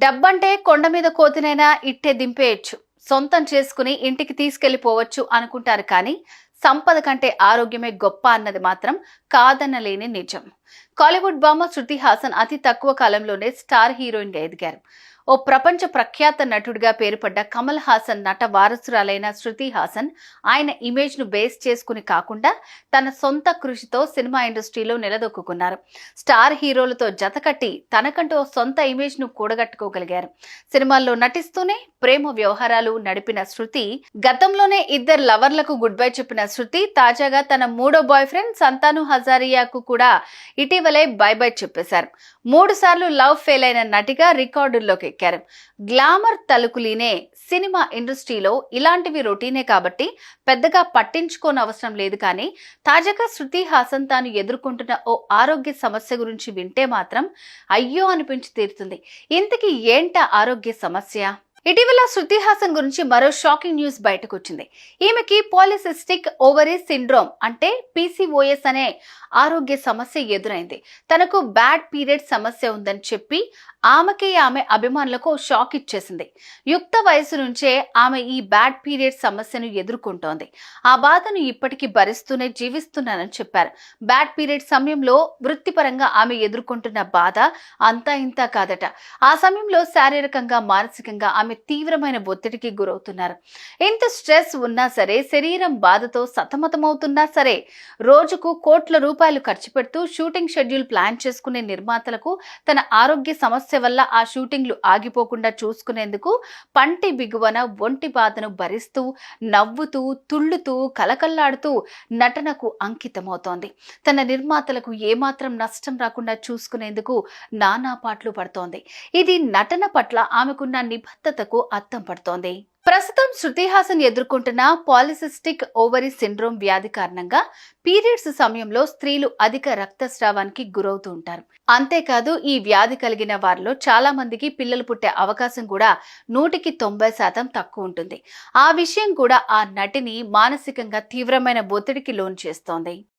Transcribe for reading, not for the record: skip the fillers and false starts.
డబ్బంటే కొండ మీద కోతినైనా ఇట్టే దింపేయచ్చు, సొంతం చేసుకుని ఇంటికి తీసుకెళ్లిపోవచ్చు అనుకుంటారు. కానీ సంపద కంటే ఆరోగ్యమే గొప్ప అన్నది మాత్రం కాదనలేని నిజం. కాలీవుడ్ భామ శృతి హాసన్ అతి తక్కువ కాలంలోనే స్టార్ హీరోయిన్ గా ఎదిగారు. ఓ ప్రపంచ ప్రఖ్యాత నటుడిగా పేరుపడ్డ కమల్ హాసన్ నట వారసురాలైన శృతి హాసన్ ఆయన ఇమేజ్ ను బేస్ చేసుకుని కాకుండా తన సొంత కృషితో సినిమా ఇండస్ట్రీలో నిలదొక్కున్నారు. స్టార్ హీరోలతో జతకట్టి తనకంటూ ఓ సొంత ఇమేజ్ ను కూడగట్టుకోగలిగారు. సినిమాల్లో నటిస్తూనే ప్రేమ వ్యవహారాలు నడిపిన శృతి, గతంలోనే ఇద్దరు లవర్లకు గుడ్ బై చెప్పిన శృతి తాజాగా తన మూడో బాయ్ ఫ్రెండ్ సంతాను హజారియాకు కూడా ఇటీవలే బై బై చెప్పేశారు. 3 సార్లు లవ్ ఫెయిల్ అయిన నటిగా రికార్డుల్లోకి ఎక్కారు. గ్లామర్ తలుకులీనే సినిమా ఇండస్ట్రీలో ఇలాంటివి రొటీనే కాబట్టి పెద్దగా పట్టించుకోనవసరం లేదు. కానీ తాజాగా శృతి హాసన్ తాను ఎదుర్కొంటున్న ఓ ఆరోగ్య సమస్య గురించి వింటే మాత్రం అయ్యో అనిపించి తీరుతుంది. ఇంతకీ ఏంటా ఆరోగ్య సమస్య? ఇటీవల శృతి హాసన్ గురించి మరో షాకింగ్ న్యూస్ బయటకు వచ్చింది. ఈమెకి పాలిసిస్టిక్ ఓవరీ సిండ్రోమ్ అంటే PCOS అనే ఆరోగ్య సమస్య ఎదురైంది. తనకు బ్యాడ్ పీరియడ్ సమస్య ఉందని చెప్పి ఆమె అభిమానులకు షాక్ ఇచ్చేసింది. యుక్త వయసు నుంచే ఆమె ఈ బ్యాడ్ పీరియడ్ సమస్యను ఎదుర్కొంటోంది. ఆ బాధను ఇప్పటికీ భరిస్తూనే జీవిస్తున్నానని చెప్పారు. బ్యాడ్ పీరియడ్ సమయంలో వృత్తిపరంగా ఆమె ఎదుర్కొంటున్న బాధ అంతా ఇంతా కాదట. ఆ సమయంలో శారీరకంగా మానసికంగా ఆమె తీవ్రమైన ఒత్తిడికి గురవుతున్నారు. ఎంత స్ట్రెస్ ఉన్నా సరే, శరీరం బాధతో సతమతమవుతున్నా సరే, రోజుకు కోట్ల రూపాయలు ఖర్చు పెడుతూ షూటింగ్ షెడ్యూల్ ప్లాన్ చేసుకునే నిర్మాతలకు తన ఆరోగ్య సమస్య వల్ల ఆ షూటింగ్లు ఆగిపోకుండా చూసుకునేందుకు పంటి బిగువన ఒంటి బాధను భరిస్తూ నవ్వుతూ తుళ్ళుతూ కలకల్లాడుతూ నటనకు అంకితమవుతోంది. తన నిర్మాతలకు ఏమాత్రం నష్టం రాకుండా చూసుకునేందుకు నానా పాట్లు పడుతోంది. ఇది నటన పట్ల ఆమెకున్న నిబద్ధతకు అద్దం పడుతోంది. ప్రస్తుతం శృతి హాసన్ ఎదుర్కొంటున్న పాలిసిస్టిక్ ఓవరీ సిండ్రోమ్ వ్యాధి కారణంగా పీరియడ్స్ సమయంలో స్త్రీలు అధిక రక్తస్రావానికి గురవుతూ ఉంటారు. అంతేకాదు ఈ వ్యాధి కలిగిన వారిలో చాలా మందికి పిల్లలు పుట్టే అవకాశం కూడా 100% తక్కువ ఉంటుంది. ఆ విషయం కూడా ఆ నటిని మానసికంగా తీవ్రమైన ఒత్తిడికి లోను చేస్తోంది.